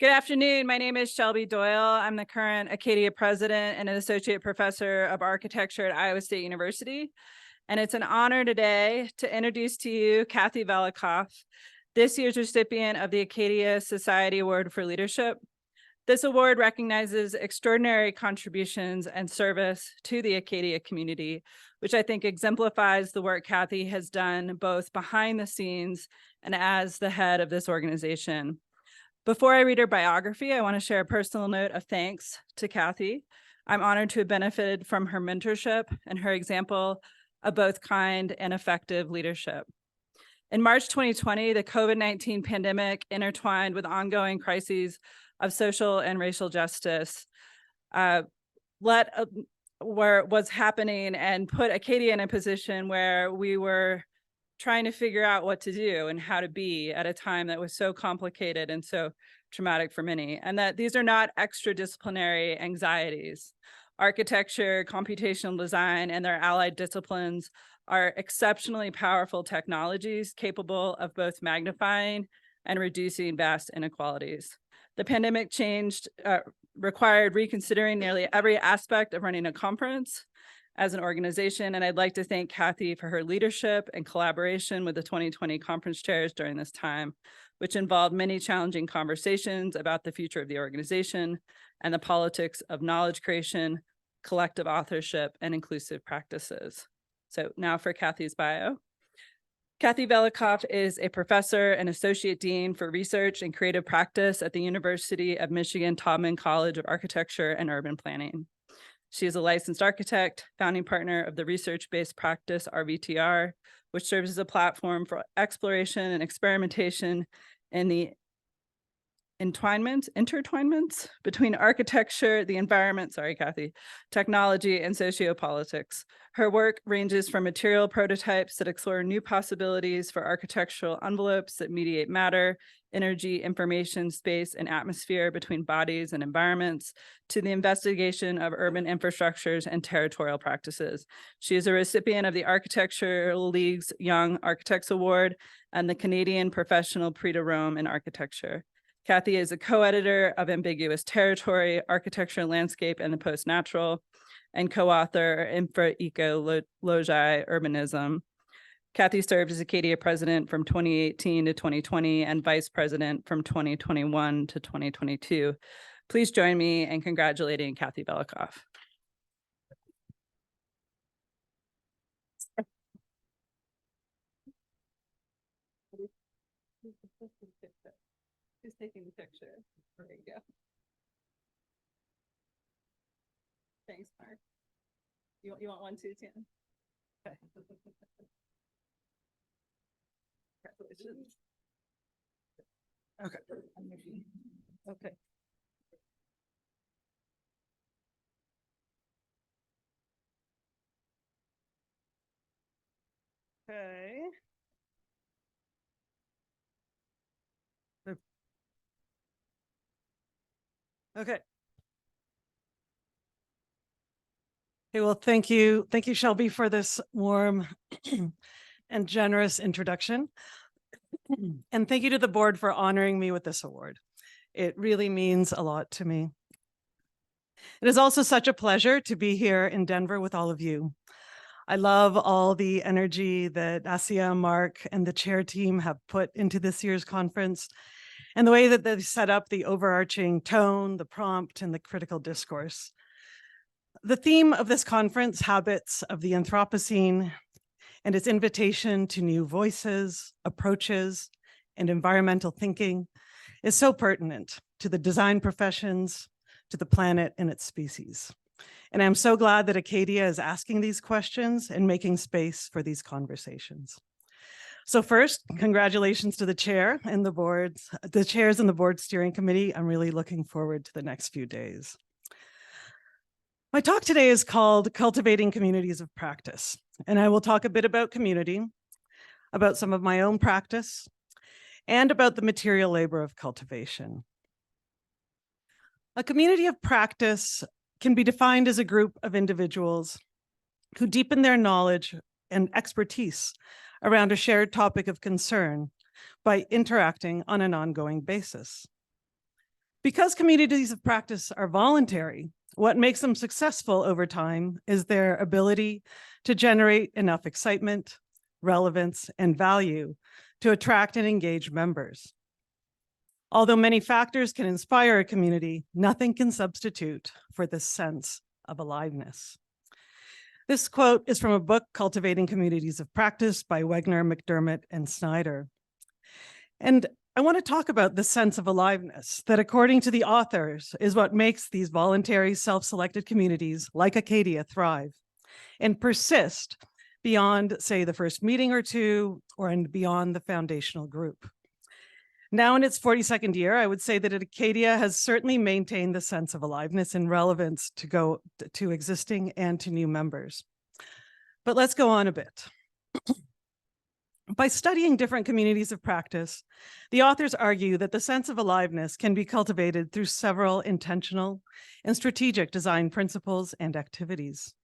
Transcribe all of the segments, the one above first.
Good afternoon. My name is Shelby Doyle. I'm the current ACADIA president and an associate professor of architecture at Iowa State University. And it's an honor today to introduce to you Kathy Velikov, this year's recipient of the ACADIA Society Award for Leadership. This award recognizes extraordinary contributions and service to the ACADIA community, which I think exemplifies the work Kathy has done both behind the scenes and as the head of this organization. Before I read her biography, I want to share a personal note of thanks to Kathy. I'm honored to have benefited from her mentorship and her example of both kind and effective leadership. In March 2020, the COVID-19 pandemic, intertwined with ongoing crises of social and racial justice, was happening and put ACADIA in a position where we were trying to figure out what to do and how to be at a time that was so complicated and so traumatic for many, and that these are not extradisciplinary anxieties. Architecture, computational design, and their allied disciplines are exceptionally powerful technologies capable of both magnifying and reducing vast inequalities. The pandemic required reconsidering nearly every aspect of running a conference as an organization, and I'd like to thank Kathy for her leadership and collaboration with the 2020 conference chairs during this time, which involved many challenging conversations about the future of the organization and the politics of knowledge creation, collective authorship, and inclusive practices. So now for Kathy's bio. Kathy Velikov is a professor and associate dean for research and creative practice at the University of Michigan Taubman College of Architecture and Urban Planning. She is a licensed architect, founding partner of the research-based practice RVTR, which serves as a platform for exploration and experimentation in the intertwinements between architecture, the environment, technology, and sociopolitics. Her work ranges from material prototypes that explore new possibilities for architectural envelopes that mediate matter, energy, information, space, and atmosphere between bodies and environments, to the investigation of urban infrastructures and territorial practices. She is a recipient of the Architectural League's Young Architects Award and the Canadian Professional Prix de Rome in Architecture. Kathy is a co-editor of Ambiguous Territory, Architecture and Landscape and the Post-Natural, and co-author Infra-Eco Logi Urbanism. Kathy served as ACADIA president from 2018 to 2020 and vice president from 2021 to 2022. Please join me in congratulating Kathy Velikov. Who's taking the picture? There you go. Thanks, Mark. You want one too, Tim? Okay. Congratulations. Okay. Okay. Okay. Okay. Okay, well, thank you, Shelby, for this warm and generous introduction. And thank you to the board for honoring me with this award. It really means a lot to me. It is also such a pleasure to be here in Denver with all of you. I love all the energy that ACIA, Mark, and the chair team have put into this year's conference, and the way that they've set up the overarching tone, the prompt, and the critical discourse. The theme of this conference, Habits of the Anthropocene, and its invitation to new voices, approaches, and environmental thinking is so pertinent to the design professions, to the planet and its species. And I'm so glad that ACADIA is asking these questions and making space for these conversations. So first, congratulations to the chair and the chairs and the board steering committee. I'm really looking forward to the next few days. My talk today is called Cultivating Communities of Practice, and I will talk a bit about community, about some of my own practice, and about the material labor of cultivation. A community of practice can be defined as a group of individuals who deepen their knowledge and expertise around a shared topic of concern by interacting on an ongoing basis. Because communities of practice are voluntary, what makes them successful over time is their ability to generate enough excitement, relevance, and value to attract and engage members. Although many factors can inspire a community, nothing can substitute for this sense of aliveness. This quote is from a book, Cultivating Communities of Practice by Wegner, McDermott, and Snyder. And I want to talk about the sense of aliveness that, according to the authors, is what makes these voluntary, self-selected communities like ACADIA thrive and persist beyond, say, the first meeting or two, and beyond the foundational group. Now in its 42nd year, I would say that ACADIA has certainly maintained the sense of aliveness and relevance to existing and to new members. But let's go on a bit. By studying different communities of practice, the authors argue that the sense of aliveness can be cultivated through several intentional and strategic design principles and activities.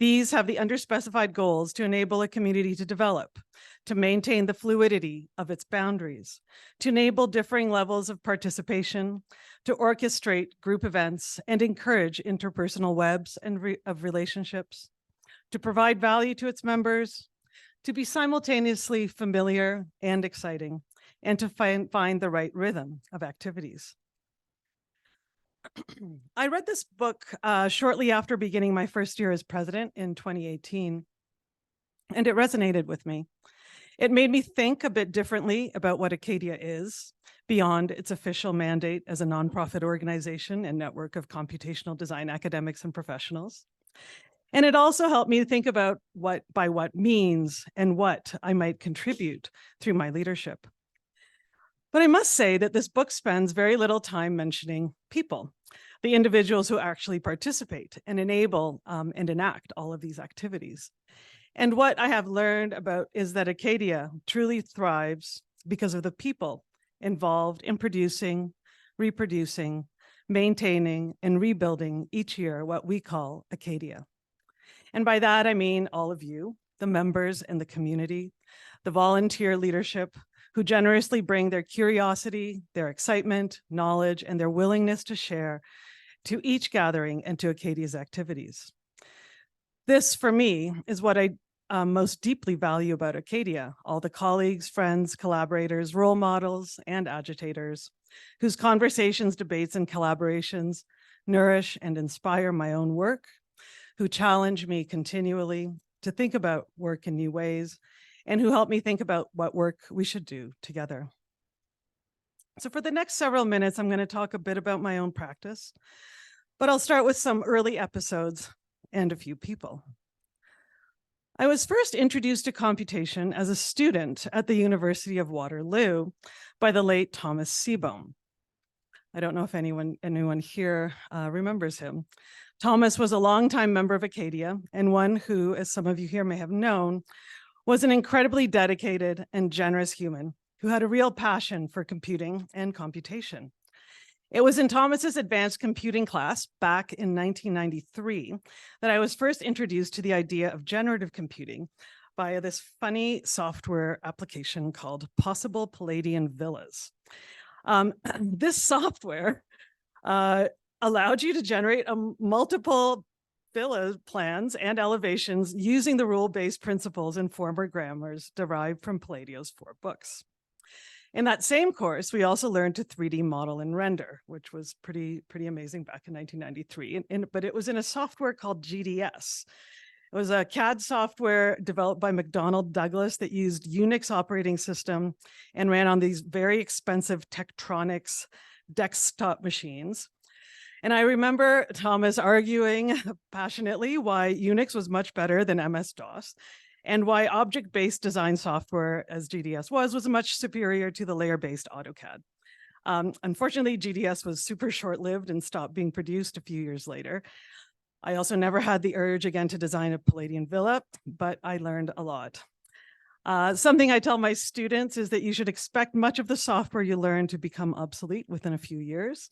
These have the underspecified goals to enable a community to develop, to maintain the fluidity of its boundaries, to enable differing levels of participation, to orchestrate group events and encourage interpersonal webs of relationships, to provide value to its members, to be simultaneously familiar and exciting, and to find the right rhythm of activities. I read this book shortly after beginning my first year as president in 2018, and it resonated with me. It made me think a bit differently about what ACADIA is, beyond its official mandate as a nonprofit organization and network of computational design academics and professionals. And it also helped me to think about what means and what I might contribute through my leadership. But I must say that this book spends very little time mentioning people, the individuals who actually participate and enable and enact all of these activities. And what I have learned about is that ACADIA truly thrives because of the people involved in producing, reproducing, maintaining, and rebuilding each year what we call ACADIA. And by that, I mean all of you, the members in the community, the volunteer leadership who generously bring their curiosity, their excitement, knowledge, and their willingness to share to each gathering and to ACADIA's activities. This, for me, is what I most deeply value about ACADIA, all the colleagues, friends, collaborators, role models, and agitators whose conversations, debates, and collaborations nourish and inspire my own work, who challenge me continually to think about work in new ways, and who help me think about what work we should do together. So for the next several minutes, I'm going to talk a bit about my own practice, but I'll start with some early episodes and a few people. I was first introduced to computation as a student at the University of Waterloo by the late Thomas Seebohm. I don't know if anyone here remembers him. Thomas was a longtime member of ACADIA and one who, as some of you here may have known, was an incredibly dedicated and generous human who had a real passion for computing and computation. It was in Thomas's advanced computing class back in 1993 that I was first introduced to the idea of generative computing via this funny software application called Possible Palladian Villas. This software allowed you to generate multiple villa plans and elevations using the rule-based principles and former grammars derived from Palladio's 4 books. In that same course, we also learned to 3D model and render, which was pretty amazing back in 1993. But it was in a software called GDS. It was a CAD software developed by McDonnell Douglas that used Unix operating system and ran on these very expensive Tektronix desktop machines. And I remember Thomas arguing passionately why Unix was much better than MS-DOS and why object-based design software, as GDS was much superior to the layer-based AutoCAD. Unfortunately, GDS was super short-lived and stopped being produced a few years later. I also never had the urge again to design a Palladian villa, but I learned a lot. Something I tell my students is that you should expect much of the software you learn to become obsolete within a few years.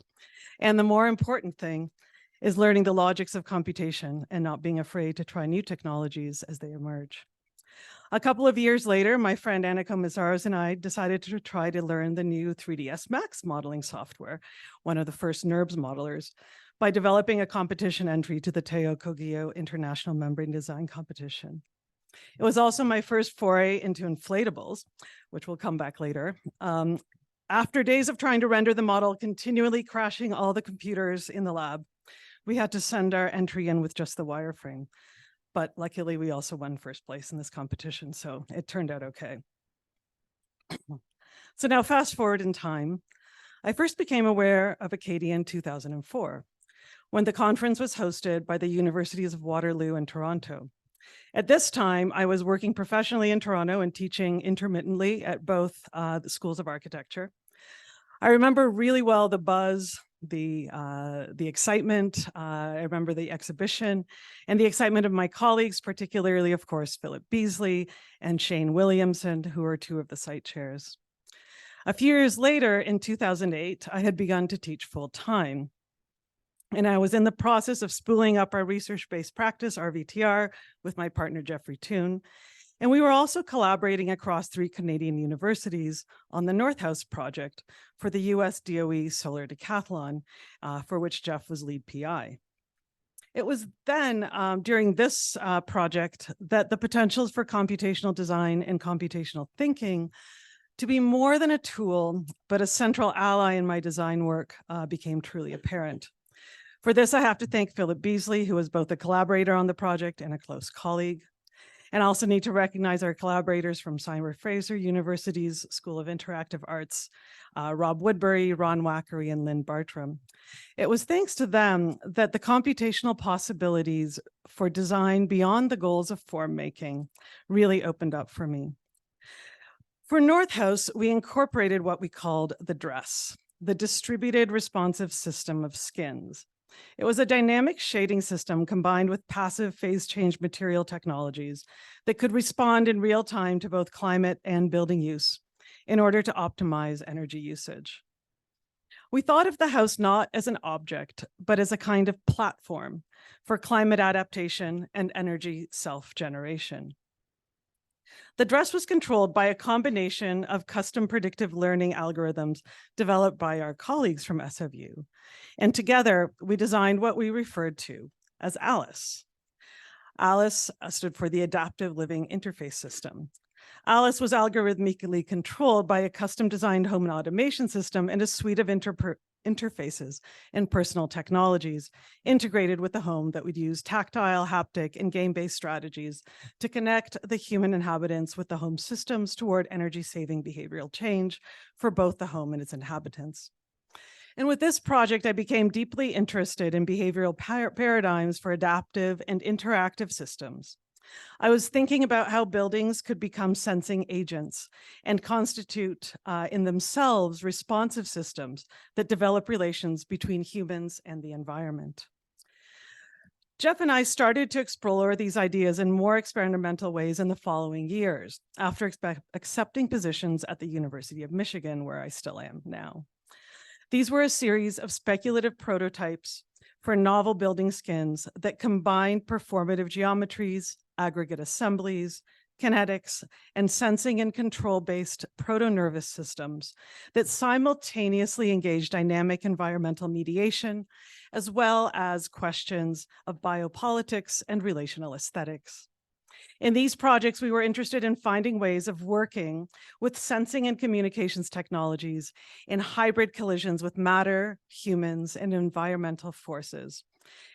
And the more important thing is learning the logics of computation and not being afraid to try new technologies as they emerge. A couple of years later, my friend Annika Mazaros and I decided to try to learn the new 3ds Max modeling software, one of the first NURBS modelers, by developing a competition entry to the Teo Kogyo International Membrane Design Competition. It was also my first foray into inflatables, which will come back later. After days of trying to render the model, continually crashing all the computers in the lab, we had to send our entry in with just the wireframe. But luckily, we also won first place in this competition, so it turned out okay. So now fast forward in time, I first became aware of ACADIA in 2004, when the conference was hosted by the Universities of Waterloo and Toronto. At this time, I was working professionally in Toronto and teaching intermittently at both the schools of architecture. I remember really well the buzz, the excitement. I remember the exhibition and the excitement of my colleagues, particularly, of course, Philip Beasley and Shane Williamson, who are two of the site chairs. A few years later, in 2008, I had begun to teach full-time. And I was in the process of spooling up our research-based practice, RVTR, with my partner, Jeffrey Toon. And we were also collaborating across 3 Canadian universities on the North House project for the US DOE Solar Decathlon, for which Jeff was lead PI. It was then during this project that the potentials for computational design and computational thinking to be more than a tool, but a central ally in my design work became truly apparent. For this, I have to thank Philip Beasley, who was both a collaborator on the project and a close colleague. And I also need to recognize our collaborators from Simon Fraser University's School of Interactive Arts, Rob Woodbury, Ron Wackery, and Lynn Bartram. It was thanks to them that the computational possibilities for design beyond the goals of form making really opened up for me. For North House, we incorporated what we called the DRESS, the Distributed Responsive System of Skins. It was a dynamic shading system combined with passive phase change material technologies that could respond in real time to both climate and building use in order to optimize energy usage. We thought of the house not as an object, but as a kind of platform for climate adaptation and energy self-generation. The DRESS was controlled by a combination of custom predictive learning algorithms developed by our colleagues from SFU. And together, we designed what we referred to as ALICE. ALICE stood for the Adaptive Living Interface System. ALICE was algorithmically controlled by a custom designed home automation system and a suite of interfaces and personal technologies integrated with the home that would use tactile, haptic, and game-based strategies to connect the human inhabitants with the home systems toward energy-saving behavioral change for both the home and its inhabitants. And with this project, I became deeply interested in behavioral paradigms for adaptive and interactive systems. I was thinking about how buildings could become sensing agents and constitute in themselves responsive systems that develop relations between humans and the environment. Jeff and I started to explore these ideas in more experimental ways in the following years, after accepting positions at the University of Michigan, where I still am now. These were a series of speculative prototypes for novel building skins that combined performative geometries, aggregate assemblies, kinetics, and sensing and control-based proto-nervous systems that simultaneously engage dynamic environmental mediation, as well as questions of biopolitics and relational aesthetics. In these projects, we were interested in finding ways of working with sensing and communications technologies in hybrid collisions with matter, humans, and environmental forces,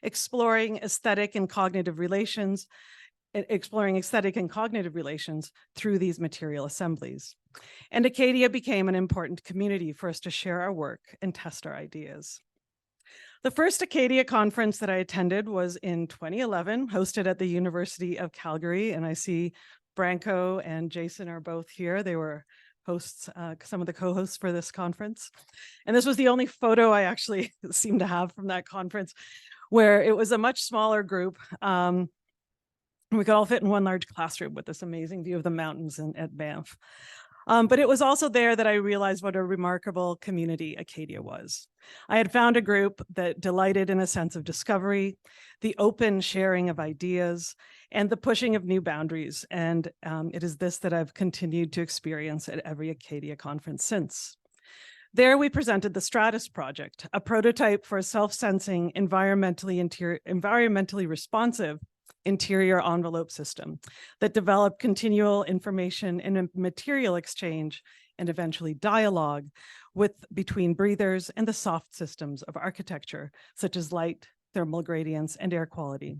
exploring aesthetic and cognitive relations through these material assemblies. And ACADIA became an important community for us to share our work and test our ideas. The first ACADIA conference that I attended was in 2011, hosted at the University of Calgary. And I see Branko and Jason are both here. They were hosts, some of the co-hosts for this conference. And this was the only photo I actually seem to have from that conference, where it was a much smaller group. We could all fit in one large classroom with this amazing view of the mountains at Banff. But it was also there that I realized what a remarkable community ACADIA was. I had found a group that delighted in a sense of discovery, the open sharing of ideas, and the pushing of new boundaries. And it is this that I've continued to experience at every ACADIA conference since. There we presented the Stratus project, a prototype for a self-sensing, environmentally responsive interior envelope system that developed continual information and material exchange and eventually dialogue between breathers and the soft systems of architecture, such as light, thermal gradients, and air quality.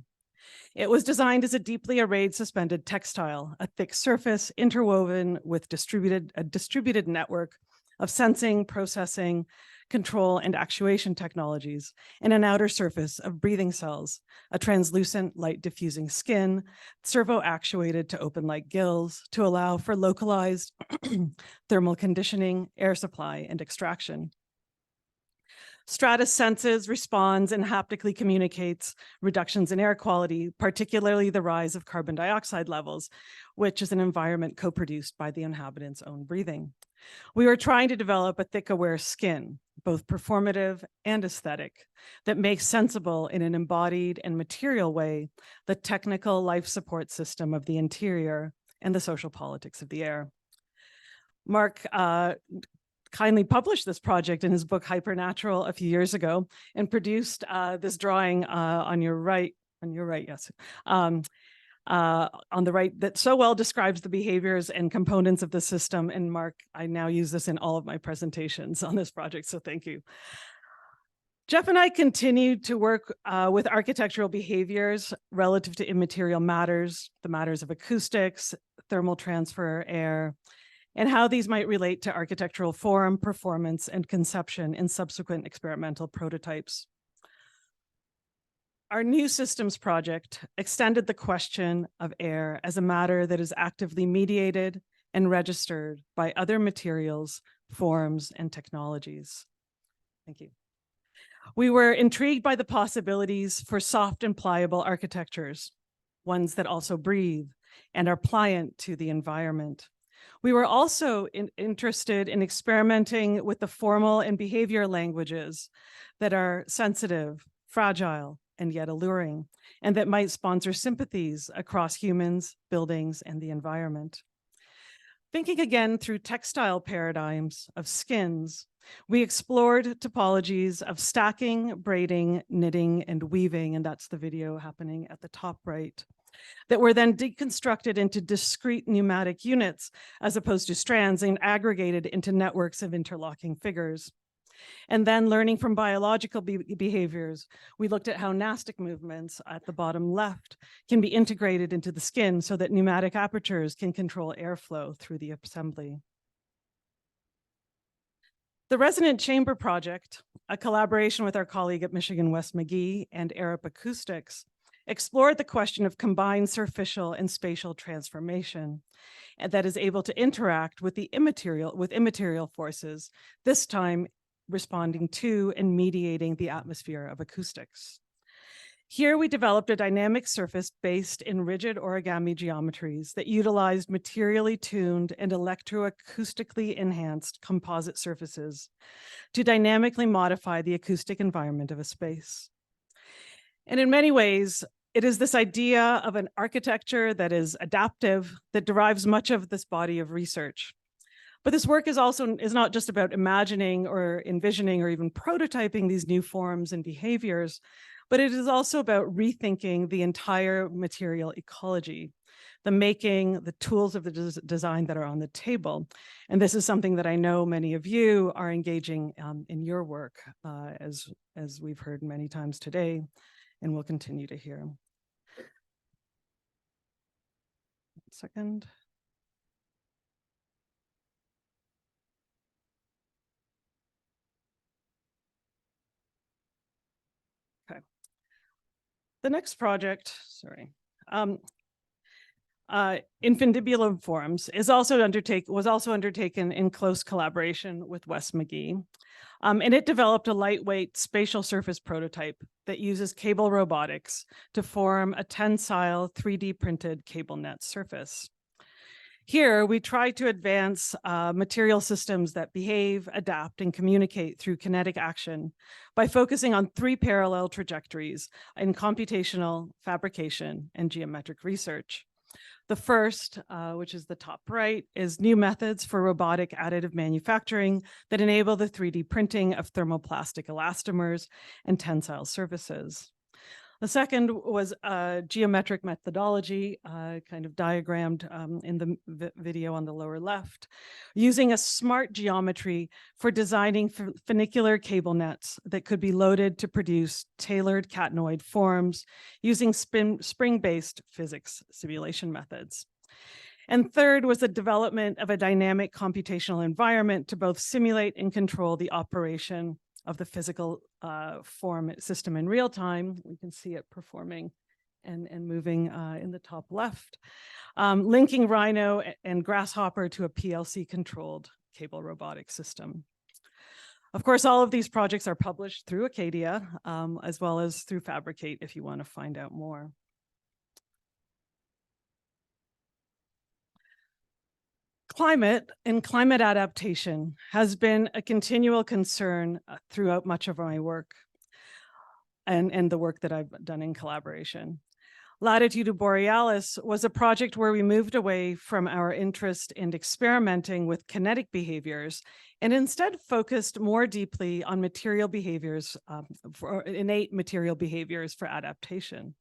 It was designed as a deeply arrayed suspended textile, a thick surface interwoven with a distributed network of sensing, processing, control, and actuation technologies, and an outer surface of breathing cells, a translucent light diffusing skin, servo-actuated to open like gills to allow for localized thermal conditioning, air supply, and extraction. Stratus senses, responds, and haptically communicates reductions in air quality, particularly the rise of carbon dioxide levels, which is an environment co-produced by the inhabitants' own breathing. We were trying to develop a thick, aware skin, both performative and aesthetic, that makes sensible in an embodied and material way the technical life support system of the interior and the social politics of the air. Mark kindly published this project in his book Hypernatural a few years ago and produced this drawing on your right, yes, on the right, that so well describes the behaviors and components of the system. And Mark, I now use this in all of my presentations on this project, so thank you. Jeff and I continued to work with architectural behaviors relative to immaterial matters, the matters of acoustics, thermal transfer, air, and how these might relate to architectural form, performance, and conception in subsequent experimental prototypes. Our new systems project extended the question of air as a matter that is actively mediated and registered by other materials, forms, and technologies. Thank you. We were intrigued by the possibilities for soft and pliable architectures, ones that also breathe and are pliant to the environment. We were also interested in experimenting with the formal and behavior languages that are sensitive, fragile, and yet alluring, and that might sponsor sympathies across humans, buildings, and the environment. Thinking again through textile paradigms of skins, we explored topologies of stacking, braiding, knitting, and weaving, and that's the video happening at the top right, that were then deconstructed into discrete pneumatic units as opposed to strands and aggregated into networks of interlocking figures. And then learning from biological behaviors, we looked at how nastic movements at the bottom left can be integrated into the skin so that pneumatic apertures can control airflow through the assembly. The Resonant Chamber Project, a collaboration with our colleague at Michigan West Magee and Arup Acoustics, explored the question of combined surficial and spatial transformation and that is able to interact with immaterial forces, this time responding to and mediating the atmosphere of acoustics. Here we developed a dynamic surface based in rigid origami geometries that utilized materially tuned and electroacoustically enhanced composite surfaces to dynamically modify the acoustic environment of a space. And in many ways, it is this idea of an architecture that is adaptive that derives much of this body of research. But this work is not just about imagining or envisioning or even prototyping these new forms and behaviors, but it is also about rethinking the entire material ecology, the making, the tools of the design that are on the table. And this is something that I know many of you are engaging in your work, as we've heard many times today, and will continue to hear. 1 second. Okay. The next project, sorry. Infundibulum forms was also undertaken in close collaboration with West Magee. And it developed a lightweight spatial surface prototype that uses cable robotics to form a tensile 3D printed cable net surface. Here, we try to advance material systems that behave, adapt, and communicate through kinetic action by focusing on 3 parallel trajectories in computational, fabrication, and geometric research. The first, which is the top right, is new methods for robotic additive manufacturing that enable the 3D printing of thermoplastic elastomers and tensile surfaces. The second was geometric methodology, kind of diagrammed in the video on the lower left, using a smart geometry for designing funicular cable nets that could be loaded to produce tailored catenoid forms using spring-based physics simulation methods. And third was the development of a dynamic computational environment to both simulate and control the operation of the physical form system in real time. We can see it performing and moving in the top left, linking Rhino and Grasshopper to a PLC-controlled cable robotic system. Of course, all of these projects are published through ACADIA, as well as through Fabricate if you want to find out more. Climate and climate adaptation has been a continual concern throughout much of my work and the work that I've done in collaboration. Latitude Borealis was a project where we moved away from our interest in experimenting with kinetic behaviors and instead focused more deeply on material behaviors, for innate material behaviors for adaptation.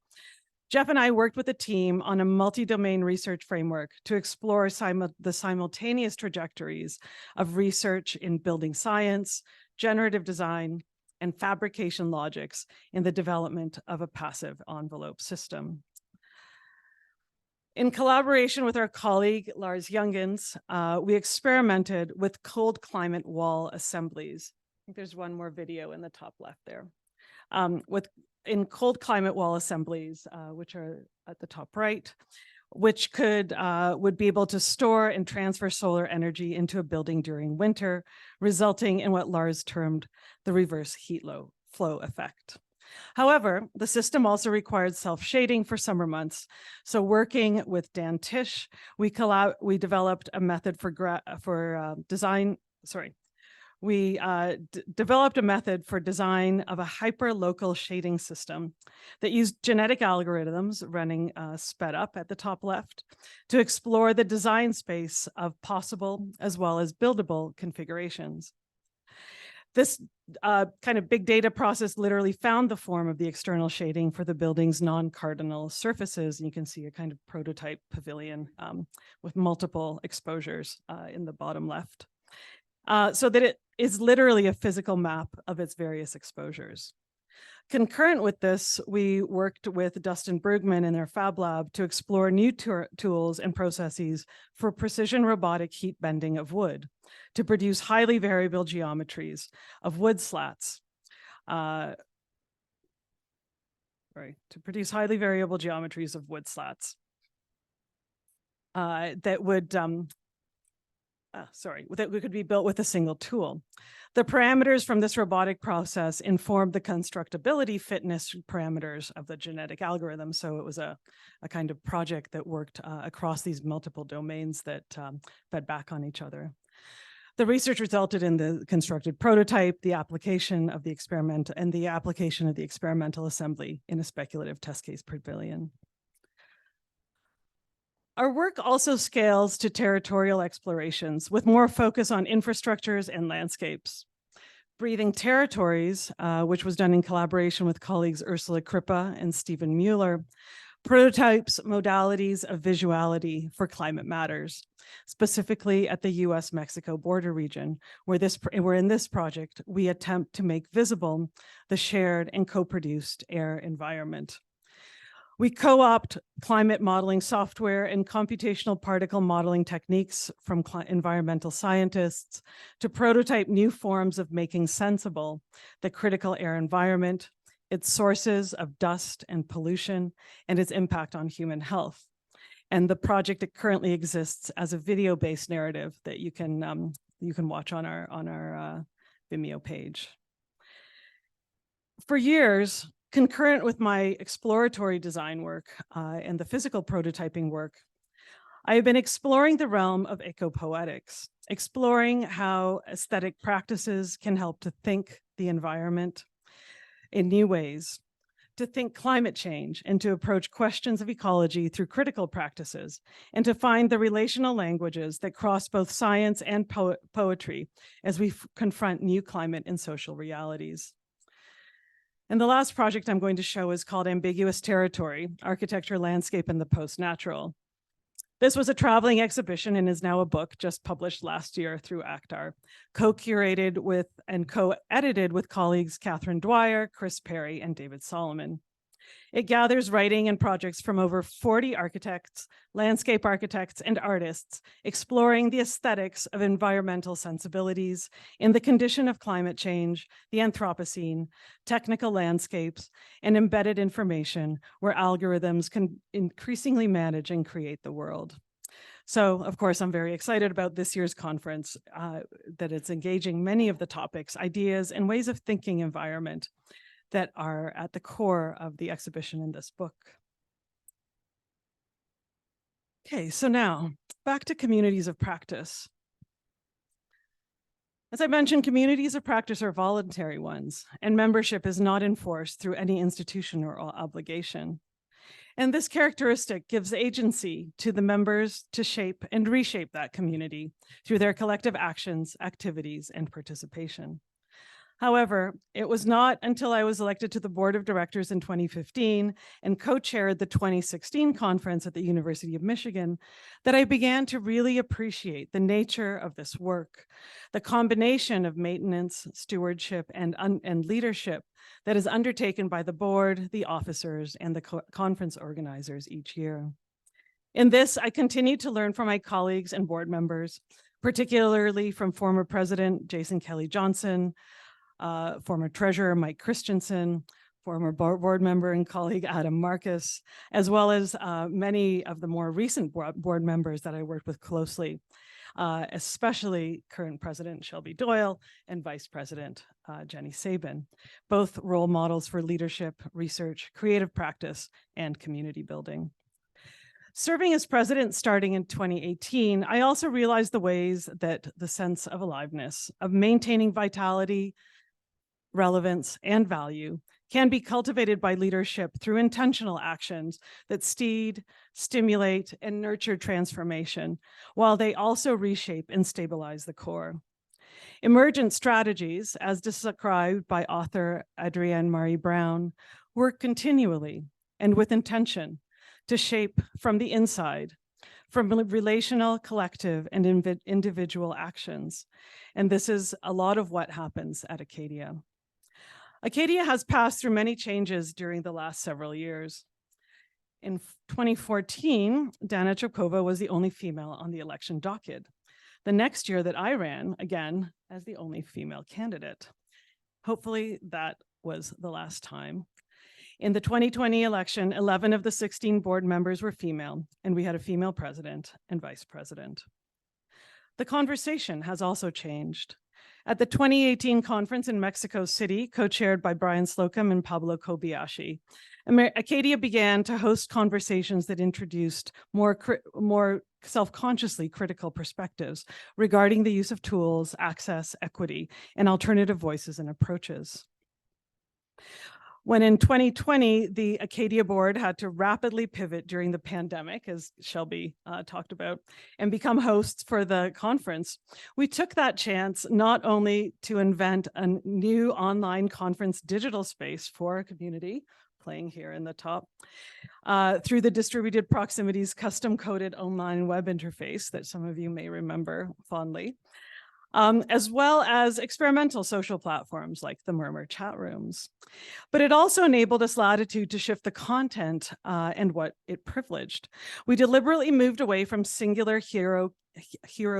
Jeff and I worked with a team on a multi-domain research framework to explore the simultaneous trajectories of research in building science, generative design, and fabrication logics in the development of a passive envelope system. In collaboration with our colleague, Lars Jungens, we experimented with cold climate wall assemblies. I think there's one more video in the top left there. In cold climate wall assemblies, which are at the top right, which would be able to store and transfer solar energy into a building during winter, resulting in what Lars termed the reverse heat flow effect. However, the system also required self-shading for summer months. So working with Dan Tisch, we developed a method developed a method for design of a hyper-local shading system that used genetic algorithms running sped up at the top left to explore the design space of possible as well as buildable configurations. This kind of big data process literally found the form of the external shading for the building's non-cardinal surfaces. And you can see a kind of prototype pavilion with multiple exposures in the bottom left. So that it is literally a physical map of its various exposures. Concurrent with this, we worked with Dustin Brugman in their Fab Lab to explore new tools and processes for precision robotic heat bending of wood to produce highly variable geometries of wood slats. That could be built with a single tool. The parameters from this robotic process informed the constructability fitness parameters of the genetic algorithm. So it was a kind of project that worked across these multiple domains that fed back on each other. The research resulted in the constructed prototype, the application of the experiment, and the application of the experimental assembly in a speculative test case pavilion. Our work also scales to territorial explorations with more focus on infrastructures and landscapes. Breathing Territories, which was done in collaboration with colleagues Ursula Krippa and Stephen Mueller, prototypes modalities of visuality for climate matters, specifically at the US-Mexico border region, where in this project, we attempt to make visible the shared and co-produced air environment. We co-opt climate modeling software and computational particle modeling techniques from environmental scientists to prototype new forms of making sensible the critical air environment, its sources of dust and pollution, and its impact on human health. And the project currently exists as a video-based narrative that you can watch on our Vimeo page. For years, concurrent with my exploratory design work and the physical prototyping work, I have been exploring the realm of ecopoetics, exploring how aesthetic practices can help to think the environment in new ways, to think climate change and to approach questions of ecology through critical practices, and to find the relational languages that cross both science and poetry as we confront new climate and social realities. And the last project I'm going to show is called Ambiguous Territory, Architecture, Landscape, and the Post-Natural. This was a traveling exhibition and is now a book just published last year through ACTAR, co-curated with and co-edited with colleagues Catherine Dwyer, Chris Perry, and David Solomon. It gathers writing and projects from over 40 architects, landscape architects, and artists, exploring the aesthetics of environmental sensibilities in the condition of climate change, the Anthropocene, technical landscapes, and embedded information where algorithms can increasingly manage and create the world. So, of course, I'm very excited about this year's conference, that it's engaging many of the topics, ideas, and ways of thinking environment that are at the core of the exhibition in this book. Okay, so now back to communities of practice. As I mentioned, communities of practice are voluntary ones, and membership is not enforced through any institution or obligation. And this characteristic gives agency to the members to shape and reshape that community through their collective actions, activities, and participation. However, it was not until I was elected to the board of directors in 2015 and co-chaired the 2016 conference at the University of Michigan that I began to really appreciate the nature of this work, the combination of maintenance, stewardship, and leadership that is undertaken by the board, the officers, and the conference organizers each year. In this, I continue to learn from my colleagues and board members, particularly from former President Jason Kelly Johnson, former treasurer Mike Christensen, former board member and colleague Adam Marcus, as well as many of the more recent board members that I worked with closely, especially current President Shelby Doyle and Vice President Jenny Sabin, both role models for leadership, research, creative practice, and community building. Serving as president starting in 2018, I also realized the ways that the sense of aliveness, of maintaining vitality, relevance, and value can be cultivated by leadership through intentional actions that stimulate, and nurture transformation, while they also reshape and stabilize the core. Emergent strategies, as described by author Adrienne Maree Brown, work continually and with intention to shape from the inside, from relational, collective, and individual actions. And this is a lot of what happens at ACADIA. ACADIA has passed through many changes during the last several years. In 2014, Dana Trepkova was the only female on the election docket. The next year that I ran, again, as the only female candidate. Hopefully that was the last time. In the 2020 election, 11 of the 16 board members were female, and we had a female president and vice president. The conversation has also changed. At the 2018 conference in Mexico City, co-chaired by Brian Slocum and Pablo Kobayashi, ACADIA began to host conversations that introduced more self-consciously critical perspectives regarding the use of tools, access, equity, and alternative voices and approaches. When in 2020, the ACADIA board had to rapidly pivot during the pandemic, as Shelby talked about, and become hosts for the conference, we took that chance not only to invent a new online conference digital space for our community, playing here in the top, through the Distributed Proximities custom-coded online web interface that some of you may remember fondly, as well as experimental social platforms like the Murmur chat rooms. But it also enabled us latitude to shift the content and what it privileged. We deliberately moved away from singular hero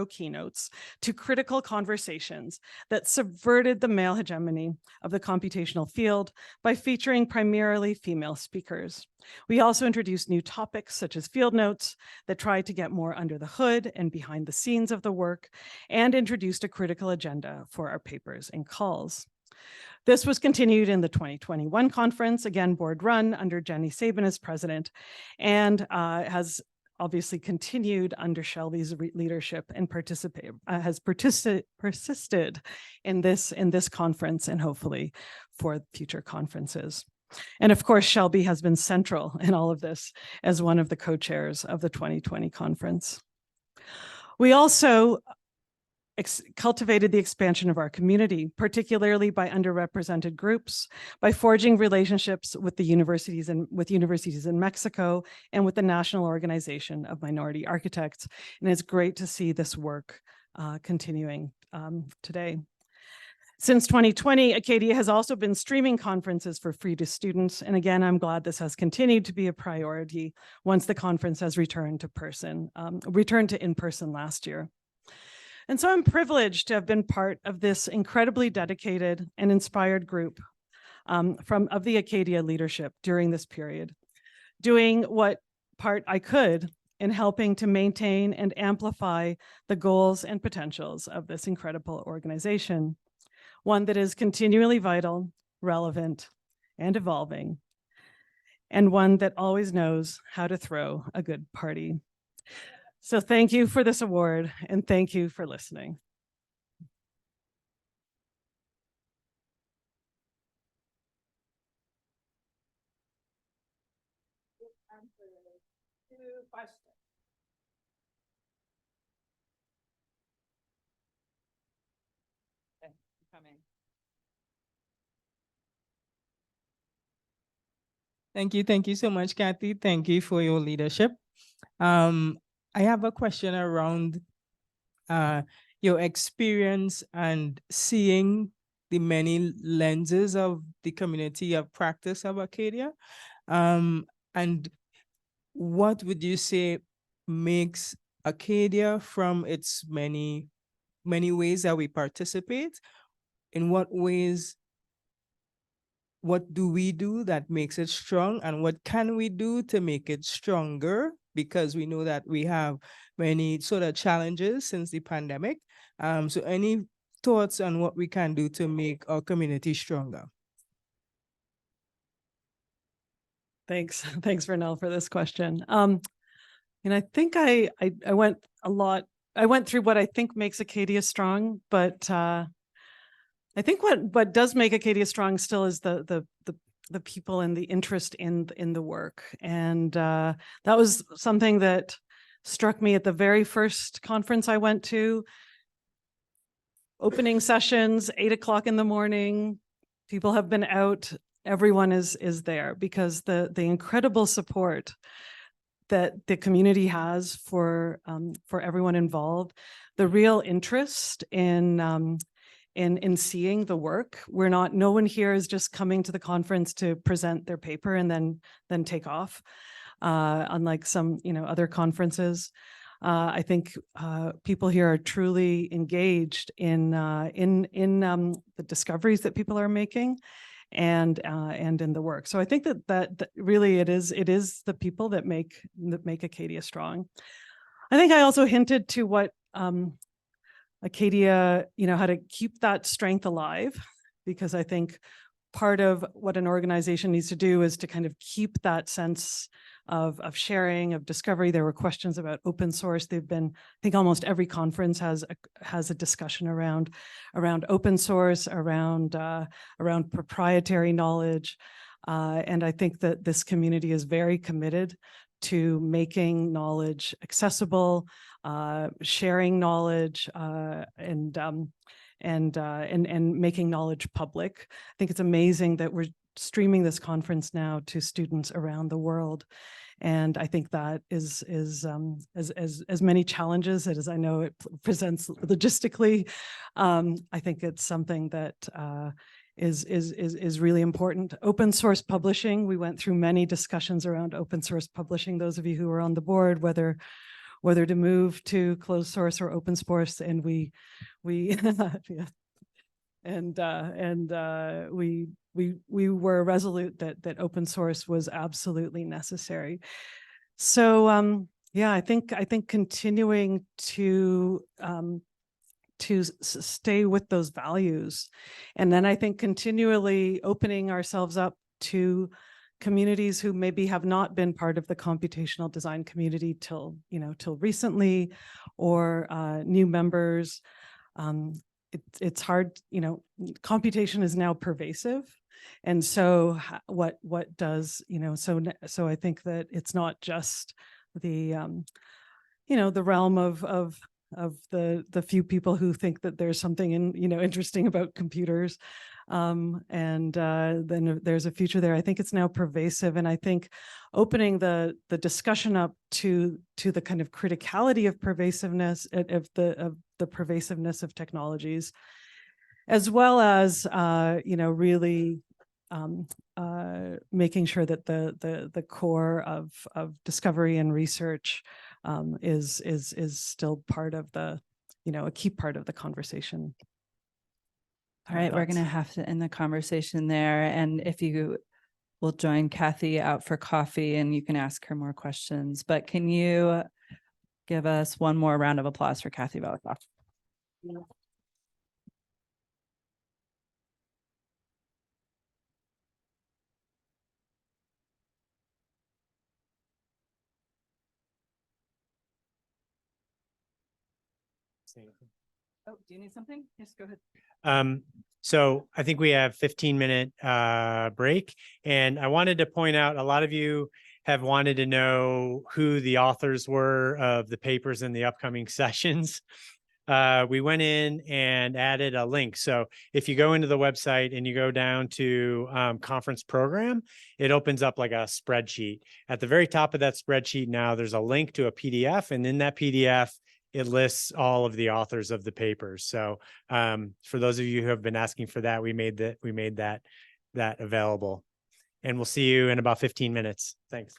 keynotes to critical conversations that subverted the male hegemony of the computational field by featuring primarily female speakers. We also introduced new topics such as field notes that tried to get more under the hood and behind the scenes of the work, and introduced a critical agenda for our papers and calls. This was continued in the 2021 conference, again board run under Jenny Sabin as president, and has obviously continued under Shelby's leadership and persisted in this conference and hopefully for future conferences. And of course, Shelby has been central in all of this as one of the co-chairs of the 2020 conference. We also cultivated the expansion of our community, particularly by underrepresented groups, by forging relationships with the universities and with universities in Mexico and with the National Organization of Minority Architects. And it's great to see this work continuing today. Since 2020, ACADIA has also been streaming conferences for free to students. And again, I'm glad this has continued to be a priority once the conference has returned to in-person last year. And so I'm privileged to have been part of this incredibly dedicated and inspired group of the ACADIA leadership during this period, doing what part I could in helping to maintain and amplify the goals and potentials of this incredible organization, one that is continually vital, relevant, and evolving, and one that always knows how to throw a good party. So thank you for this award, and thank you for listening. Thank you so much, Kathy. Thank you for your leadership. I have a question around your experience and seeing the many lenses of the community of practice of ACADIA. And what would you say makes ACADIA from its many ways that we participate? In what ways, what do we do that makes it strong, and what can we do to make it stronger? Because we know that we have many sort of challenges since the pandemic. So any thoughts on what we can do to make our community stronger? Thanks, Vernell, for this question. And I think I went through what I think makes ACADIA strong, but I think what does make ACADIA strong still is the people and the interest in the work. And that was something that struck me at the very first conference I went to. Opening sessions, 8 o'clock in the morning, people have been out, everyone is there, because the incredible support that the community has for everyone involved, the real interest in seeing the work. No one here is just coming to the conference to present their paper and then take off, unlike some other conferences. I think people here are truly engaged in the discoveries that people are making, and in the work. So I think that really it is the people that make ACADIA strong. I think I also hinted to what ACADIA, how to keep that strength alive, because I think part of what an organization needs to do is to kind of keep that sense of sharing, of discovery. There were questions about open source. I think almost every conference has a discussion around open source, around proprietary knowledge. And I think that this community is very committed to making knowledge accessible, sharing knowledge, and making knowledge public. I think it's amazing that we're streaming this conference now to students around the world. And I think that is as many challenges as I know it presents logistically. I think it's something that is really important. Open source publishing, we went through many discussions around open source publishing. Those of you who are on the board, whether to move to closed source or open source, and we were resolute that open source was absolutely necessary. So yeah, I think continuing to stay with those values, and then I think continually opening ourselves up to communities who maybe have not been part of the computational design community till recently, or new members. It's hard, computation is now pervasive. And so what does, so I think that it's not just the, the realm of the few people who think that there's something interesting about computers. Then there's a future there. I think it's now pervasive. And I think opening the discussion up to the kind of criticality of pervasiveness, of the pervasiveness of technologies, as well as, really making sure that the core of discovery and research is still part of the, a key part of the conversation. All right, we're going to have to end the conversation there. And if you will join Kathy out for coffee and you can ask her more questions, but can you give us one more round of applause for Kathy Velikov? Oh, do you need something? Yes, go ahead. So I think we have 15-minute break, and I wanted to point out, a lot of you have wanted to know who the authors were of the papers in the upcoming sessions. We went in and added a link. So if you go into the website and you go down to conference program, it opens up like a spreadsheet. At the very top of that spreadsheet now, there's a link to a PDF, and in that PDF, it lists all of the authors of the papers. So for those of you who have been asking for that, we made that available. And we'll see you in about 15 minutes. Thanks.